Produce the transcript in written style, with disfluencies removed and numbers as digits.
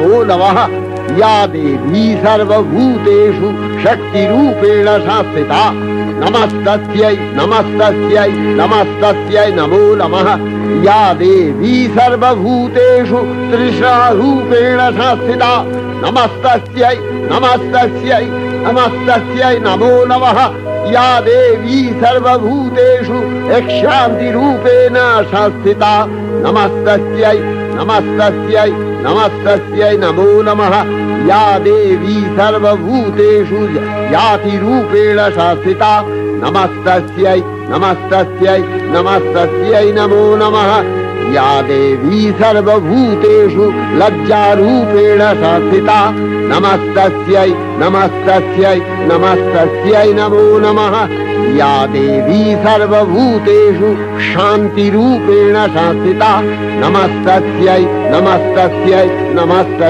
नमो नमः। या देवी सर्वभूतेषु शक्तिरूपेण संस्थिता नमस्तस्यै नमस्तस्यै नमस्तस्यै नमो नमः। या देवी सर्वभूतेषु तृष्णारूपेण संस्थिता नमस्तस्यै नमस्तस्यै नमस्तस्यै नमो नमः। या देवी सर्वभूतेषु शान्तिरूपेण संस्थिता नमस्तस्यै नमस्तस्यै नमस्तस्यै नमो नमः। या देवी सर्वभूतेषु जातिरूपेण संस्थिता नमस्तस्यै नमस्तस्यै नमस्तस्यै नमो नमः। या देवी सर्वभूतेषु लज्जारूपेण संस्थिता नमस्तस्यै नमस्तस्यै नमस्तस्यै नमो नमः। या देवी सर्वभूतेषु शान्तिरूपेण संस्थिता नमस्तस्यै नमस्तस्यै नमस्तस्यै